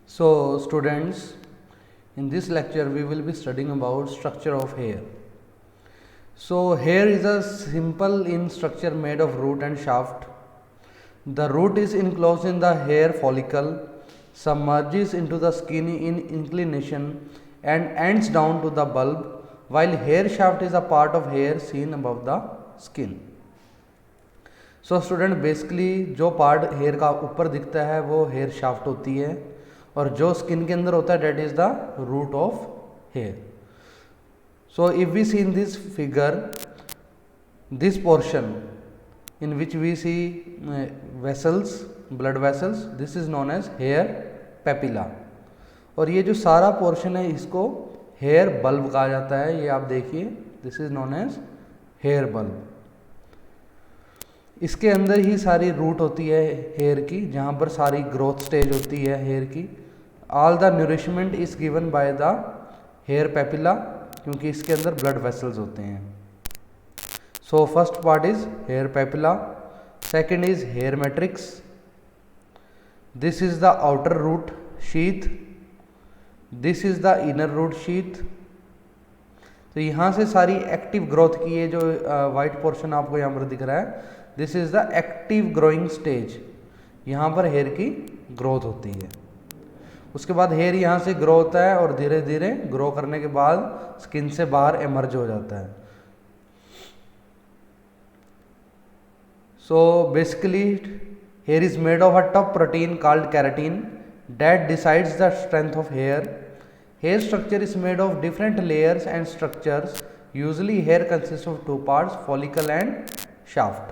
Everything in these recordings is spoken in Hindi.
So students, in this lecture we will be studying about structure of hair. So hair is a simple in structure made of root and shaft. The root is enclosed in the hair follicle, submerges into the skin in inclination and ends down to the bulb, while hair shaft is a part of hair seen above the skin. So student basically जो पार्ट हेयर का ऊपर दिखता है वो हेयर शाफ्ट होती है और जो स्किन के अंदर होता है that is the root of hair. So if we see in this figure this portion in which we see vessels blood vessels this is known as hair papilla और ये जो सारा पोर्शन है इसको हेयर बल्ब कहा जाता है. ये आप देखिए this is known as hair bulb. इसके अंदर ही सारी रूट होती है हेयर की जहाँ पर सारी ग्रोथ स्टेज होती है हेयर की. All the nourishment is given by the hair papilla क्योंकि इसके अंदर ब्लड वेसल्स होते हैं. So first part is hair papilla, second is hair matrix, this is the outer root sheath, this is the inner root sheath. तो यहाँ से सारी एक्टिव ग्रोथ की ये जो वाइट पोर्शन आपको यहाँ पर दिख रहा है this is the active growing stage. यहाँ पर हेयर की ग्रोथ होती है. उसके बाद हेयर यहाँ से ग्रो होता है और धीरे धीरे ग्रो करने के बाद स्किन से बाहर एमर्ज हो जाता है. So basically hair is made of a tough protein called keratin that decides the strength of hair. Hair structure is made of different layers and structures. Usually hair consists of two parts, follicle and shaft.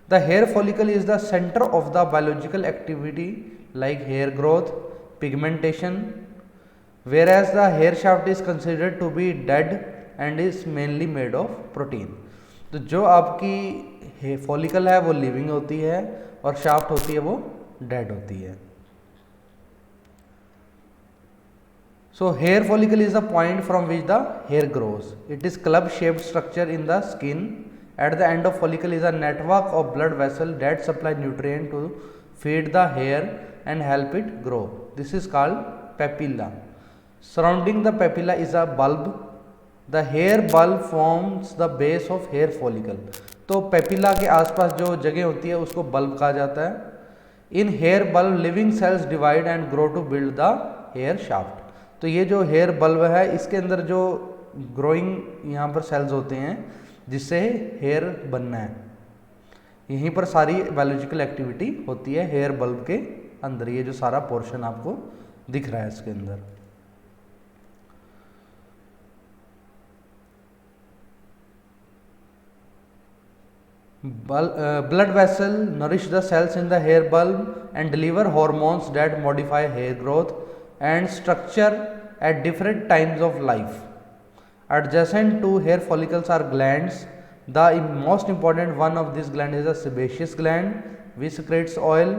The hair follicle is the center of the biological activity like hair growth, pigmentation, whereas the hair shaft is considered to be dead and is mainly made of protein. तो जो आपकी follicle है वो living होती है और shaft होती है वो dead होती है. So hair follicle is the point from which the hair grows. It is club shaped structure in the skin. At the end of follicle is a network of blood vessels that supply nutrient to feed the hair and help it grow. This is called papilla. Surrounding the papilla is a bulb. The hair bulb forms the base of hair follicle. तो पेपिला के आसपास जो जगह होती है उसको बल्ब कहा जाता है. In hair bulb living cells divide and grow to build the hair shaft. तो ये जो हेयर बल्ब है इसके अंदर जो ग्रोइंग यहाँ पर सेल्स होते हैं जिससे हेयर बनना है. यहीं पर सारी बायोलॉजिकल एक्टिविटी होती है हेयर बल्ब के अंदर. ये जो सारा पोर्शन आपको दिख रहा है इसके अंदर. Blood vessel nourish the cells in the hair bulb and deliver hormones that modify hair growth and structure at different times of life. Adjacent to hair follicles are glands. The most important one of these glands is a sebaceous gland which secretes oil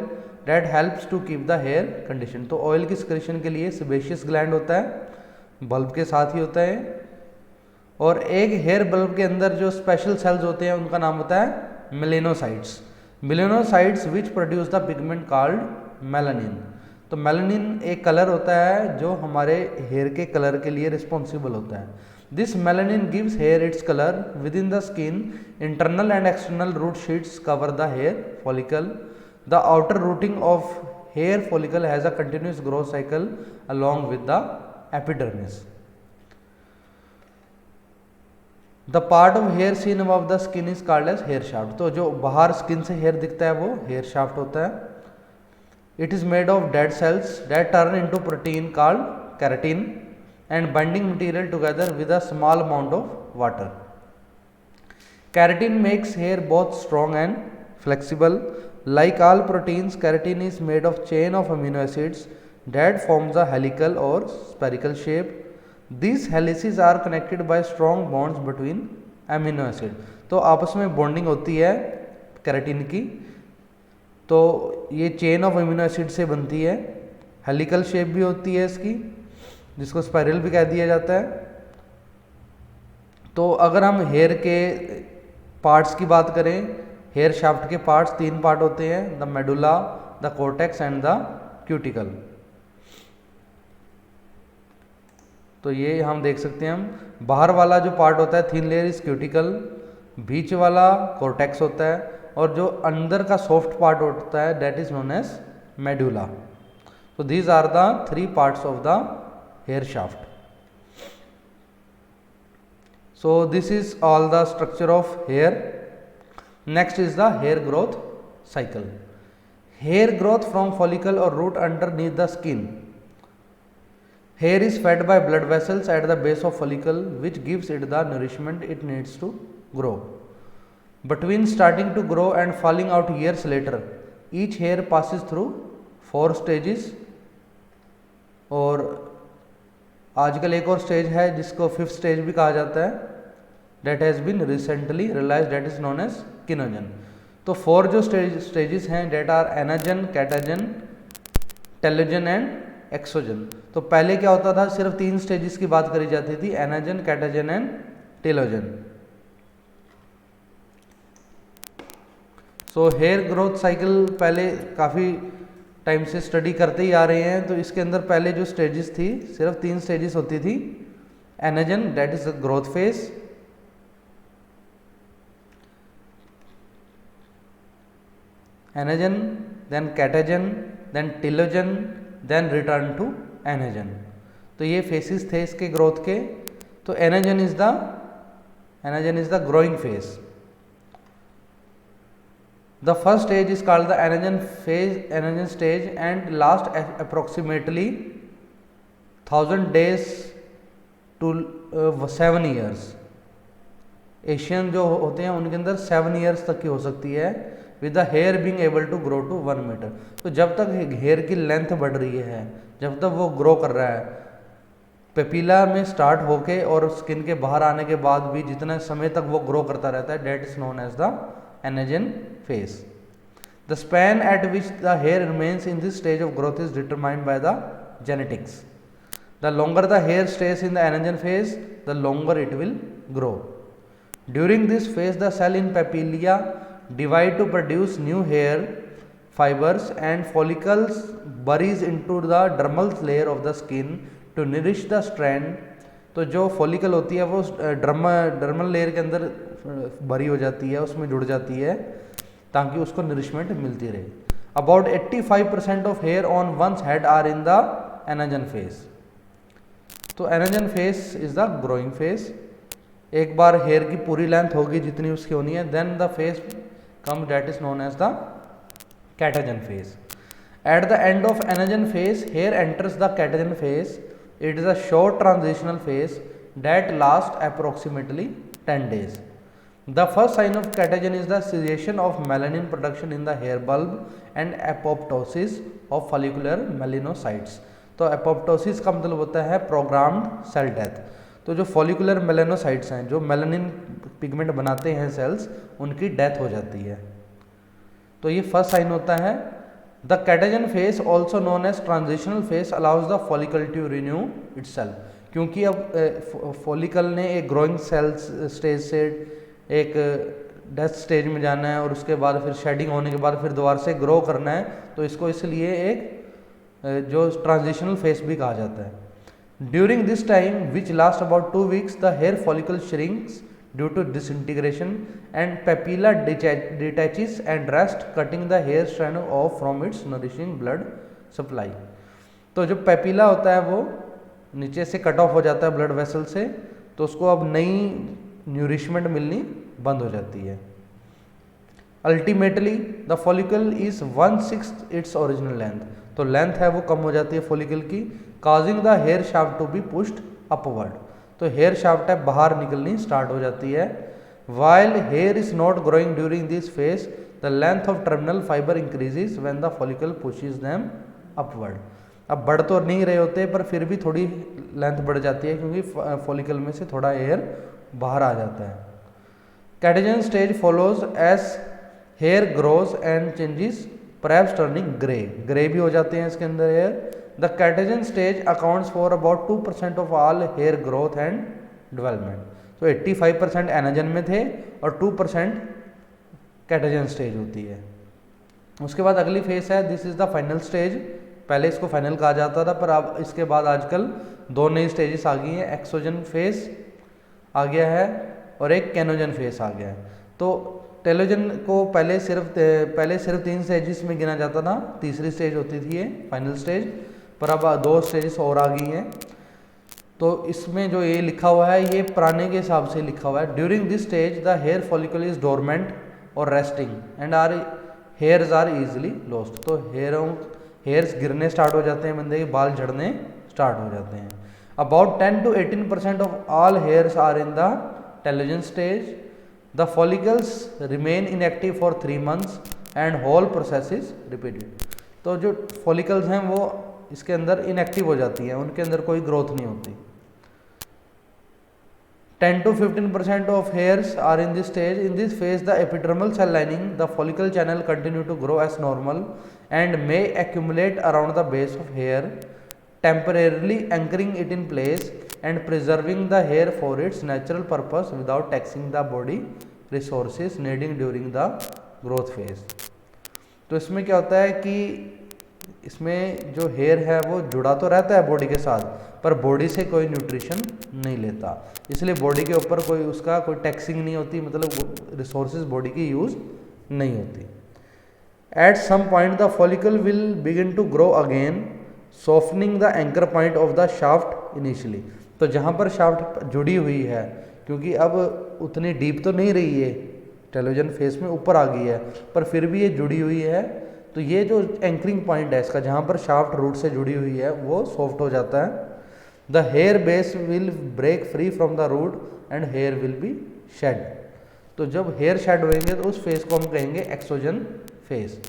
that helps to keep the hair conditioned. तो oil की secretion के लिए sebaceous gland होता है, bulb के साथ ही होता है. और एक hair bulb के अंदर जो special cells होते हैं उनका नाम होता है melanocytes. Melanocytes which produce the pigment called melanin. तो मेलानिन एक कलर होता है जो हमारे हेयर के कलर के लिए रिस्पॉन्सिबल होता है. This melanin gives hair its colour within the skin. Internal and external root sheets cover the hair follicle. The outer rooting of hair follicle has a continuous growth cycle along with the epidermis. The part of hair seen above the skin is called as hair shaft. तो जो बाहर स्किन से हेयर दिखता है वो हेयर शाफ्ट होता है. It is made of dead cells that turn into protein called keratin and binding material together with a small amount of water. Keratin makes hair both strong and flexible. Like all proteins, keratin is made of chain of amino acids that forms a helical or spherical shape. These helices are connected by strong bonds between amino acid. तो आपस में बॉन्डिंग होती है केराटिन की. तो ये चेन ऑफ अमीनो एसिड से बनती है. हेलिकल शेप भी होती है इसकी जिसको स्पाइरल भी कह दिया जाता है. तो अगर हम हेयर के पार्ट्स की बात करें, हेयर शाफ्ट के पार्ट्स 3 पार्ट होते हैं, the medulla, the cortex and the cuticle. तो ये हम देख सकते हैं, हम बाहर वाला जो पार्ट होता है थिन लेयर इज क्यूटिकल, बीच वाला कॉर्टेक्स होता है, और जो अंदर का सॉफ्ट पार्ट होता है that is known as medulla. So these are the three parts of the hair shaft. So this is all the structure of hair. Next is the hair growth cycle. Hair growth from follicle or root underneath the skin. Hair is fed by blood vessels at the base of follicle, which gives it the nourishment it needs to grow. Between starting to grow and falling out years later, each hair passes through 4 stages. और आजकल एक और स्टेज है जिसको 5th स्टेज भी कहा जाता है, that has been recently realise, that is known as kenogen. तो 4 जो स्टेजेस हैं that are anagen, catagen, telogen and exogen. तो पहले क्या होता था, सिर्फ 3 स्टेजेस की बात करी जाती थी, anagen, catagen and telogen. So here growth cycle पहले काफ़ी टाइम से स्टडी करते ही आ रहे हैं. तो इसके अंदर पहले जो स्टेजेस थी सिर्फ 3 स्टेजेस होती थी, anagen that is the growth phase, anagen then catagen then telogen then return to anagen. तो ये फेसेस थे इसके ग्रोथ के. तो anagen is the growing phase. The first stage is called the anagen stage and lasts approximately 1000 days to 7 years. Asian जो होते हैं उनके अंदर 7 years तक की हो सकती है, with the hair being able to grow to 1 meter. तो जब तक हेयर की लेंथ बढ़ रही है, जब तक वो ग्रो कर रहा है, पेपिला में स्टार्ट होके और स्किन के बाहर आने के बाद भी जितना समय तक वो ग्रो करता रहता है, that is known as the anagen phase. The span at which the hair remains in this stage of growth is determined by the genetics. The longer the hair stays in the anagen phase, the longer it will grow. During this phase, the cell in papilla divide to produce new hair fibers and follicles buries into the dermal layer of the skin to nourish the strand. तो जो फॉलिकल होती है वो डर्मल लेयर के अंदर भरी हो जाती है, उसमें जुड़ जाती है ताकि उसको नरिशमेंट मिलती रहे. About 85% of hair on one's head are in the anagen phase. तो anagen phase is the growing phase. एक बार हेयर की पूरी लेंथ होगी जितनी उसकी होनी है, then the phase come that is known as the catagen phase. At the end of anagen phase, hair enters the catagen phase. It is a short transitional phase that lasts approximately 10 days. The first sign of catagen is the cessation of melanin production in the hair bulb and apoptosis of follicular melanocytes. तो apoptosis का मतलब होता है programmed cell death. तो जो follicular melanocytes हैं, जो मेलानिन पिगमेंट बनाते हैं सेल्स, उनकी डेथ हो जाती है. तो ये फर्स्ट साइन होता है. The catagen phase, also known as transitional phase, allows the follicle to renew itself. क्योंकि अब फॉलिकल ने एक ग्रोइंग सेल स्टेज से एक डेथ स्टेज में जाना है और उसके बाद फिर शेडिंग होने के बाद फिर दोबारा से ग्रो करना है, तो इसको इसलिए एक जो ट्रांजिशनल फेज भी कहा जाता है. During this time which last about 2 weeks, the hair follicle shrinks due to disintegration and papilla detaches and rest, cutting the hair strand off from its nourishing blood supply. तो जो पेपिला होता है वो नीचे से कट ऑफ हो जाता है ब्लड वेसल से, तो उसको अब नई न्यूरिशमेंट मिलनी बंद हो जाती है. Ultimately the follicle is 1/6 its original length. तो लेंथ है वो कम हो जाती है फॉलिकल की, causing the hair shaft to be pushed upward. तो हेयर शाफ्ट है बाहर निकलनी स्टार्ट हो जाती है. While hair is not growing during this phase, the length of terminal fibre increases when the follicle pushes them upward. अब बढ़ तो नहीं रहे होते पर फिर भी थोड़ी लेंथ बढ़ जाती है क्योंकि फॉलिकल में से थोड़ा हेयर बाहर आ जाता है. Catagen stage follows as hair grows and changes, perhaps turning grey. Grey भी हो जाते हैं इसके अंदर hair. The catagen stage accounts for about 2% of all hair growth and development. So 85% anagen में थे और 2% कैटाजन स्टेज होती है. उसके बाद अगली फेज है, this is the final stage, पहले इसको फाइनल कहा जाता था, पर अब इसके बाद आजकल दो नई स्टेजेस आ गई हैं, एक्सोजन फेस आ गया है और एक कैनोजन फेस आ गया है। तो टेलोजन को पहले सिर्फ 3 स्टेजेस में गिना जाता था, तीसरी स्टेज होती थी ये फाइनल स्टेज, पर अब 2 स्टेजेस और आ गई हैं। तो इसमें जो ये लिखा हुआ है ये पुराने के हिसाब से लिखा हुआ है, during this stage the hair follicle is dormant और resting and hairs are easily lost. तो हेयर्स गिरने स्टार्ट हो जाते हैं, बंदे के बाल झड़ने स्टार्ट हो जाते हैं। About 10 to 18% of all hairs are in the telogen stage. The follicles remain inactive for 3 months and whole process is repeated. तो जो फॉलिकल्स हैं वो इसके अंदर इनएक्टिव हो जाती हैं, उनके अंदर कोई ग्रोथ नहीं होती। 10 to 15% of hairs are in this stage. In this phase, the epidermal cell lining, the follicle channel continue to grow as normal and may accumulate around the base of hair, temporarily anchoring it in place and preserving the hair for its natural purpose without taxing the body resources needing during the growth phase. तो इसमें क्या होता है कि इसमें जो हेयर है वो जुड़ा तो रहता है बॉडी के साथ, पर बॉडी से कोई न्यूट्रिशन नहीं लेता, इसलिए बॉडी के ऊपर कोई उसका कोई टैक्सिंग नहीं होती, मतलब रिसोर्सेज बॉडी की यूज नहीं होती। At some point the follicle will begin to grow again, softening the anchor point of the shaft initially. तो जहाँ पर शाफ्ट जुड़ी हुई है, क्योंकि अब उतनी डीप तो नहीं रही है, टेलोजन फेस में ऊपर आ गई है, पर फिर भी ये जुड़ी हुई है, तो ये जो एंकरिंग पॉइंट है इसका, जहाँ पर शाफ्ट रूट से जुड़ी हुई है, वो सॉफ्ट हो जाता है। The hair base will break free from the root and hair will be shed. तो जब हेयर शेड होंगे तो उस फेस को हम कहेंगे exogen phase.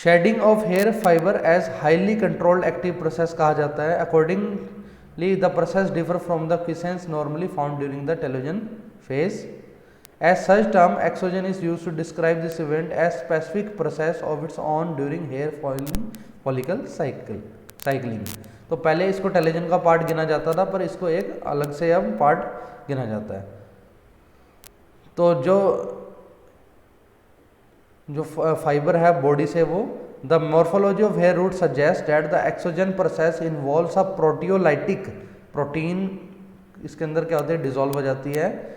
Shedding of hair fibre as highly controlled active process कहा जाता है। Accordingly the process differ from the quiescence normally found during the telogen phase. As such term exogen is used to describe this event as specific process of its own during hair follicle cycling। तो पहले इसको टेलोजन का पार्ट गिना जाता था, पर इसको एक अलग से अब पार्ट गिना जाता है। तो जो फाइबर है बॉडी से, वो the morphology of hair root suggest that the exogen process involves a proteolytic protein, इसके अंदर क्या होती है, डिसॉल्व हो जाती है,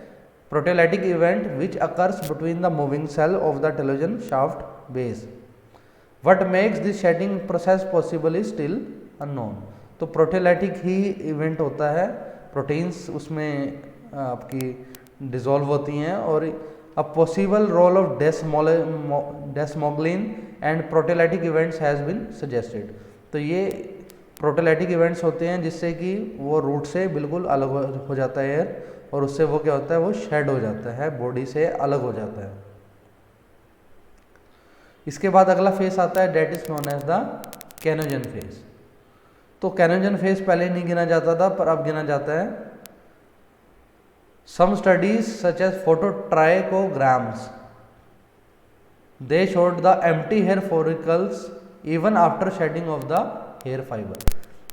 proteolytic event which occurs between the moving cell of the telogen shaft base. What makes this shedding process possible is still unknown। तो प्रोटेलाइटिक ही इवेंट होता है, प्रोटीन्स उसमें आपकी डिसॉल्व होती हैं, और a possible role of desmoglein and proteolytic events has been suggested. तो ये प्रोटेलाइटिक इवेंट्स होते हैं जिससे कि वो रूट से बिल्कुल अलग हो जाता है हेयर, और उससे वो क्या होता है, वो शेड हो जाता है, बॉडी से अलग हो जाता है। इसके बाद अगला फेस आता है, that is known as the kenogen phase. तो कैनोजन फेस पहले नहीं गिना जाता था, पर अब गिना जाता है। Some studies such as phototrichograms they showed the empty hair follicles even after shedding of the hair fibre.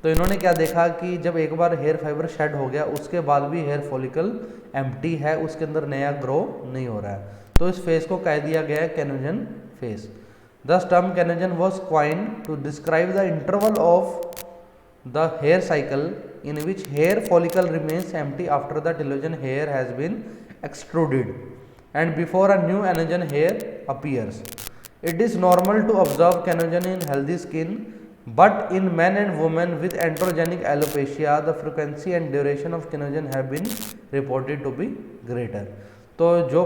तो इन्होंने क्या देखा कि जब एक बार हेयर फाइबर शेड हो गया, उसके बाद भी हेयर फॉलिकल एम्प्टी है, उसके अंदर नया ग्रो नहीं हो रहा है, तो इस फेस को कह दिया गया है kenogen phase. This term kenogen was coined to describe the interval of the hair cycle in which hair follicle remains empty after the telogen hair has been extruded and before a new anagen hair appears. It is normal to observe kenogen in healthy skin, but in men and women with androgenic alopecia the frequency and duration of कैनोजन have been reported to be greater। तो जो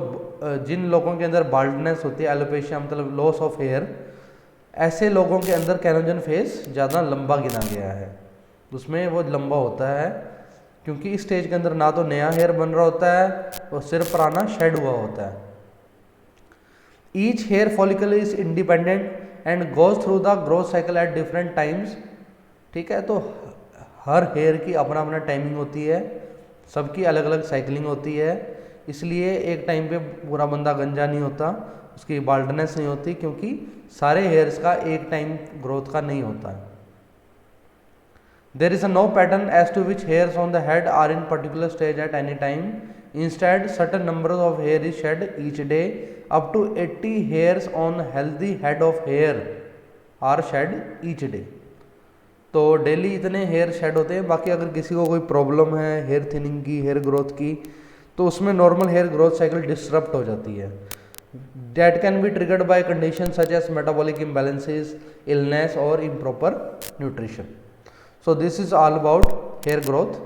जिन लोगों के अंदर बाल्डनेस होती है, एलोपेशिया मतलब लॉस ऑफ हेयर, ऐसे लोगों के अंदर कैनोजन फेस ज़्यादा लंबा गिना गया है, उसमें वो लंबा होता है, क्योंकि इस स्टेज के अंदर ना तो नया हेयर बन रहा होता है और सिर्फ पुराना शेड हुआ होता है। Each hair follicle is independent and goes through the growth cycle at different times. ठीक है, तो हर हेयर की अपना अपना टाइमिंग होती है, सबकी अलग अलग साइकिलिंग होती है, इसलिए एक टाइम पे पूरा बंदा गंजा नहीं होता, उसकी बाल्डनेस नहीं होती, क्योंकि सारे हेयर्स का एक टाइम ग्रोथ का नहीं होता है। There is a no pattern as to which hairs on the head are in particular stage at any time Instead, certain numbers of hair is shed each day. Up to 80 hairs on healthy head of hair are shed each day. तो डेली इतने हेयर शेड होते हैं. बाकी अगर किसी को कोई प्रॉब्लम है हेयर थिनिंग की, हेयर ग्रोथ की, तो उसमें normal hair growth cycle disturb हो जाती है. That can be triggered by conditions such as metabolic imbalances, illness or improper nutrition. So this is all about hair growth.